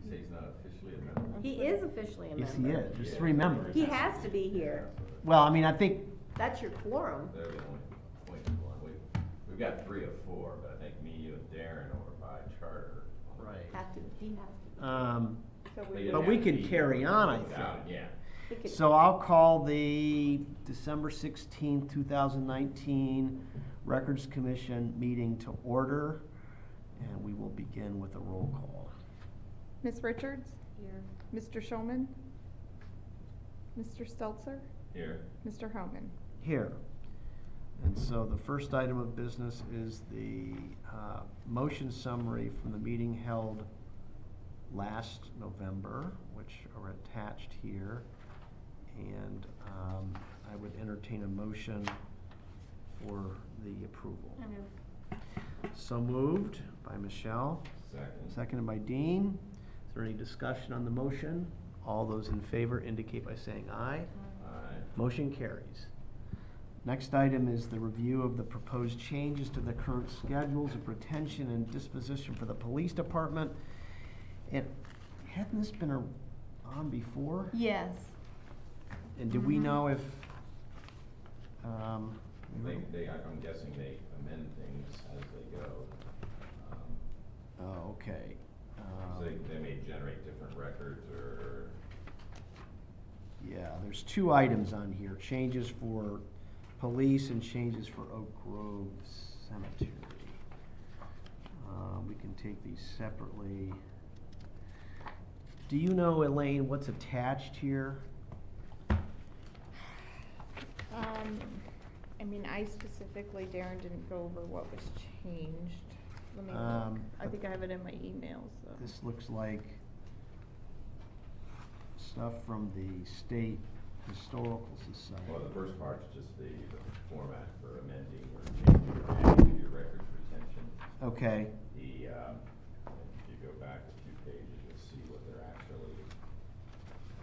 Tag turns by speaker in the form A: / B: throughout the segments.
A: You say he's not officially a member?
B: He is officially a member.
C: Yes, he is. There's 3 members.
B: He has to be here.
C: Well, I mean, I think,
B: That's your quorum.
A: They're the only appointed one. We've got 3 of 4, but I think me, you, and Darren are by charter.
B: He has to.
D: So
A: They
D: we
A: didn't
C: but
A: have
C: we
A: to
C: can
A: be
C: carry on, I
A: without it,
C: think.
A: Yeah.
B: He could-
C: So I'll call the December 16th, 2019 Records Commission meeting to order, and we will begin with a roll call.
D: Ms. Richards?
B: Here.
D: Mr. Showman? Mr. Stelzer?
A: Here.
D: Mr. Homan?
C: Here. And so the first item of business is the motion summary from the meeting held last November, which are attached here. And I would entertain a motion for the approval.
B: I move.
C: So moved by Michelle,
A: Second.
C: seconded by Dean. Is there any discussion on the motion? All those in favor indicate by saying aye.
A: Aye.
C: Motion carries. Next item is the review of the proposed changes to the current schedules of retention and disposition for the police department. And hadn't this been on before?
B: Yes.
C: And do we
D: Mhm.
C: know if,
A: I'm guessing they amend things as they go.
C: oh, okay.
A: So they may generate different records or,
C: Yeah, there's 2 items on here, changes for police and changes for Oak Grove Cemetery. We can take these separately. Do you know, Elaine, what's attached here?
D: I mean, I specifically, Darren didn't go over what was changed. Let me look. I think I have it in my emails, so.
C: This looks like stuff from the State Historical Society.
A: well, the first part's just the format for amending or changing or adding to your records retention.
C: Okay,
A: If you go back a few pages, you'll see what they're actually,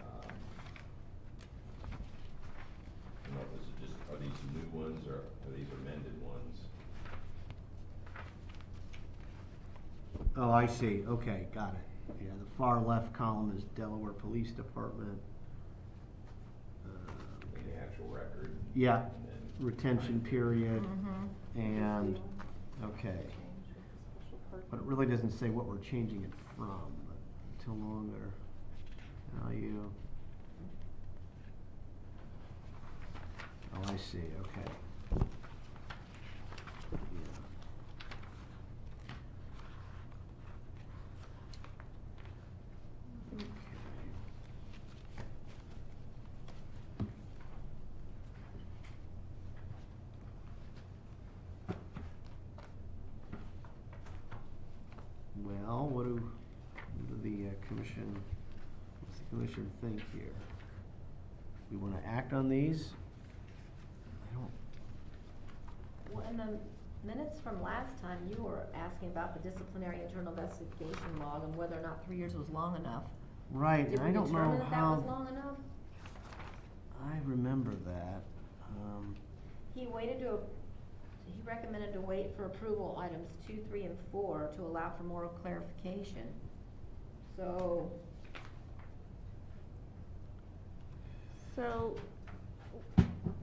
A: I don't know if this is just, are these new ones or are these amended ones?
C: oh, I see, okay, got it. Yeah, the far left column is Delaware Police Department.
A: In the actual record?
C: Yeah,
A: And then
C: retention period,
D: Mhm.
C: and, okay. But it really doesn't say what we're changing it from, but until longer, value. Oh, I see, okay. Yeah. Okay. Well, what do the commission, what's the commission think here? We wanna act on these? I don't,
B: Well, in the minutes from last time, you were asking about the disciplinary internal investigation log and whether or not 3 years was long enough.
C: right,
B: Did
C: and
B: we
C: I don't know
B: determine that that was
C: how,
B: long enough?
C: I remember that.
B: He recommended to wait for approval items 2, 3, and 4 to allow for more clarification. So,
D: So,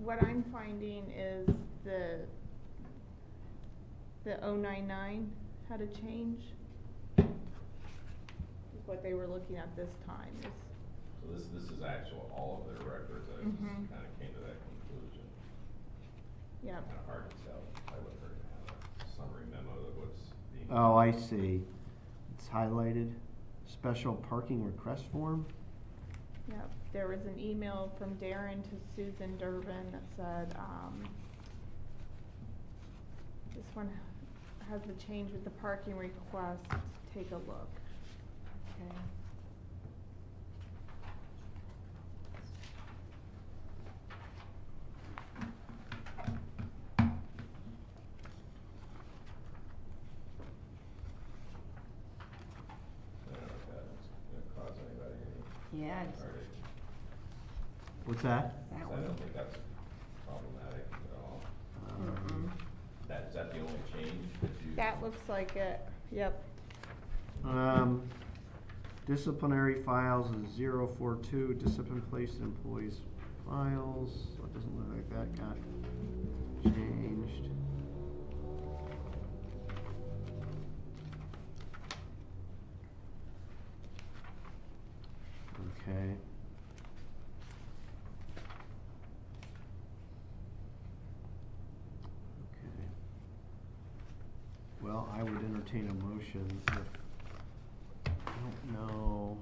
D: what I'm finding is the 099 had a change. What they were looking at this time is,
A: So this is actual, all of their records, I just
D: Mhm.
A: kinda came to that conclusion.
D: yeah.
A: Kinda hard to tell, I would have a summary memo of what's being.
C: Oh, I see. It's highlighted. Special parking request form?
D: Yeah, there was an email from Darren to Susan Durbin that said, this one has the change with the parking request, take a look. Okay.
A: I don't know if that's gonna cause anybody any
B: yeah, it's-
A: heartache.
C: What's that?
B: that
A: I
B: one.
A: don't think that's problematic at all.
B: Mm-mm.
A: Is that the only change that you?
D: That looks like it, yep.
C: Disciplinary files is 042, discipline placed in employees' files, so it doesn't look like that got changed. Okay. Okay. Well, I would entertain a motion if, I don't know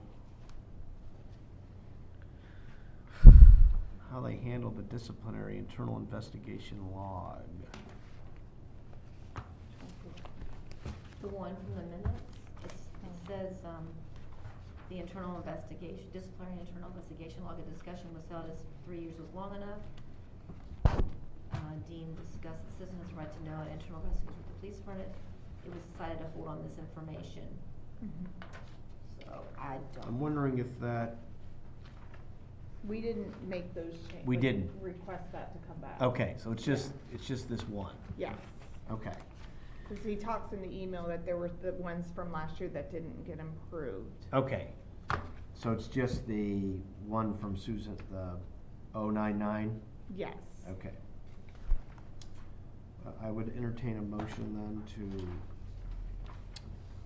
C: how they handle the disciplinary internal investigation log.
B: The one from the minutes, it says, the internal investigation, disciplinary internal investigation log, a discussion was held as 3 years was long enough. Dean discussed the citizens' right to know an internal investigation with the police department. It was decided to hold on this information. So I don't.
C: I'm wondering if that,
D: We didn't make those changes.
C: We didn't.
D: Request that to come back.
C: okay, so it's just this one,
D: Yes,
C: okay.
D: because he talks in the email that there were the ones from last year that didn't get improved.
C: Okay, so it's just the one from Susan, the 099?
D: Yes.
C: Okay. I would entertain a motion then to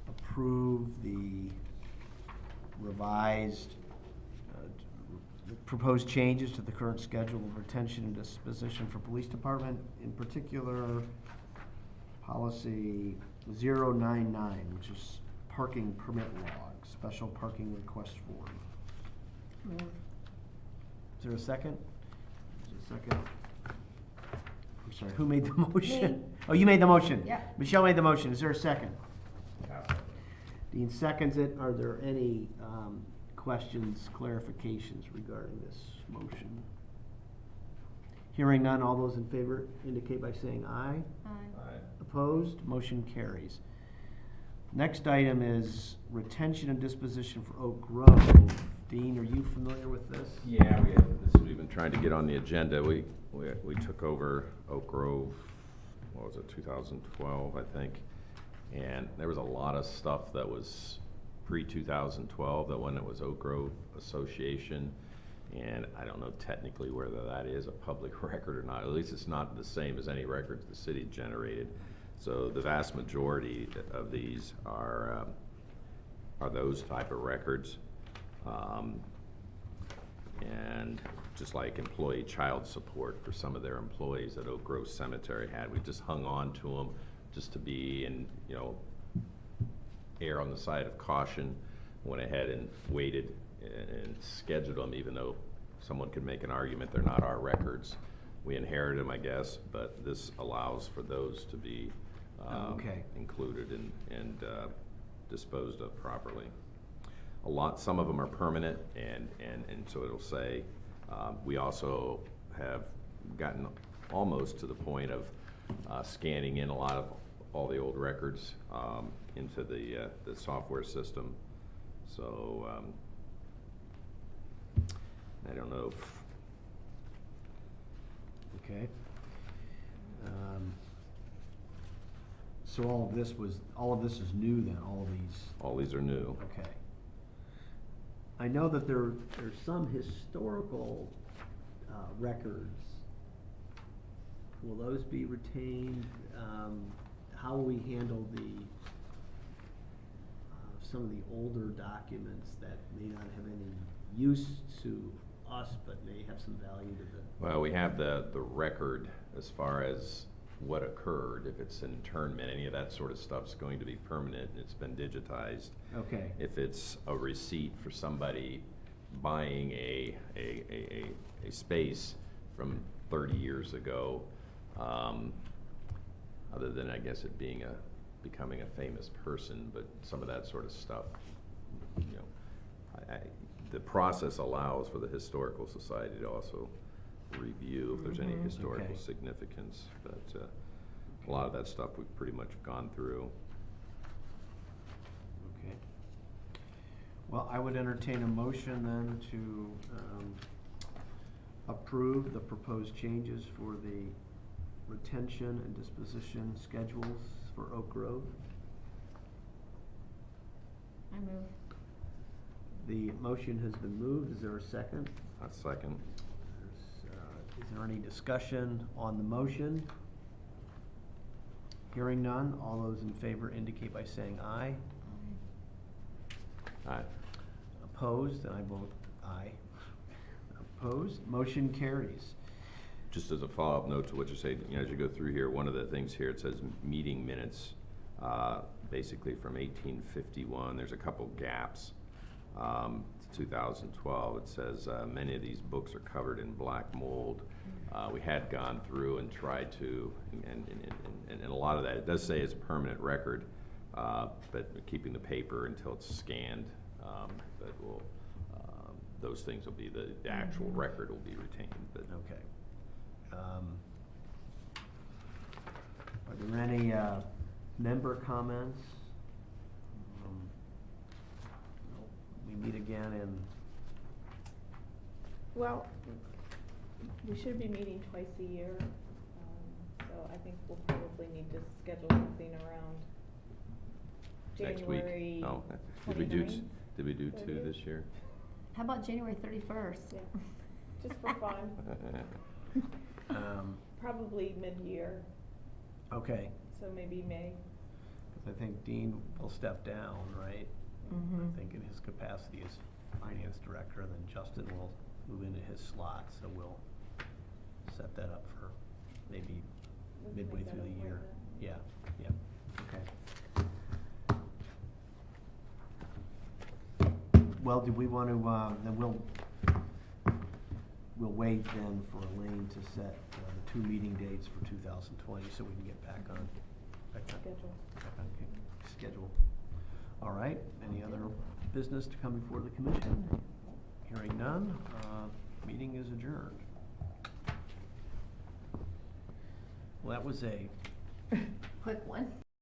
C: approve the revised, proposed changes to the current schedule of retention and disposition for police department, in particular, policy 099, which is parking permit log, special parking request form.
B: Move.
C: Is there a second? Is there a second? I'm sorry, who made the motion?
B: Me.
C: Oh, you made the motion?
B: Yeah.
C: Michelle made the motion. Is there a second?
A: Yeah.
C: Dean seconds it. Are there any questions, clarifications regarding this motion? Hearing none, all those in favor indicate by saying aye.
B: Aye.
A: Aye.
C: Opposed? Motion carries. Next item is retention and disposition for Oak Grove. Dean, are you familiar with this?
A: Yeah, we've been trying to get on the agenda. We took over Oak Grove, what was it, 2012, I think. And there was a lot of stuff that was pre-2012, that when it was Oak Grove Association. And I don't know technically whether that is a public record or not. At least it's not the same as any records the city generated. So the vast majority of these are those type of records. And just like employee child support for some of their employees that Oak Grove Cemetery had, we just hung on to them just to be, and err on the side of caution. Went ahead and waited and scheduled them, even though someone could make an argument they're not our records. We inherited them, I guess, but this allows for those to be
C: Okay.
A: included and disposed of properly. Some of them are permanent, and so it'll say, we also have gotten almost to the point of scanning in a lot of all the old records into the software system. So I don't know if.
C: Okay. So all of this is new then, all of these?
A: All these are new.
C: Okay. I know that there's some historical records. Will those be retained? How will we handle some of the older documents that may not have any use to us, but may have some value to the?
A: Well, we have the record as far as what occurred. If it's an internment, any of that sort of stuff's going to be permanent, and it's been digitized.
C: Okay.
A: If it's a receipt for somebody buying a space from 30 years ago, other than I guess it being becoming a famous person, but some of that sort of stuff, the process allows for the Historical Society to also review if there's any historical
C: Okay.
A: significance, but a lot of that stuff we've pretty much gone through.
C: Okay. Well, I would entertain a motion then to approve the proposed changes for the retention and disposition schedules for Oak Grove.
B: I move.
C: the motion has been moved. Is there a second?
A: A second.
C: Is there any discussion on the motion? Hearing none, all those in favor indicate by saying aye.
A: Aye.
C: Opposed, and I vote aye. Opposed, motion carries.
A: Just as a follow-up note to what you say, as you go through here, one of the things here, it says meeting minutes, basically from 1851. There's a couple gaps. 2012, it says many of these books are covered in black mold. We had gone through and tried to, and a lot of that, it does say it's a permanent record, but keeping the paper until it's scanned, but we'll, those things will be, the actual record will be retained, but.
C: Okay. Are there any member comments? Nope. We meet again in,
D: Well, we should be meeting twice a year, so I think we'll probably need to schedule something around
A: Next week.
D: January
A: Oh, did we
D: 29th.
A: do 2
D: 30th?
A: this year?
B: How about January 31st?
D: Yeah, just for fun, probably mid-year,
C: okay,
D: so maybe May.
C: 'cause I think Dean will step down, right? I think in his capacity as finance director, and then Justin will move into his slot, so we'll set that up for maybe
D: We can
C: midway
D: make that
C: through the
D: up
C: year.
D: like that.
C: Yeah, okay. Well, do we want to, then we'll wait then for Elaine to set the 2 meeting dates for 2020, so we can get back on
D: Schedule.
C: schedule. All right, any other business to come before the commission? Hearing none, meeting is adjourned. Well, that was a
B: Quick one.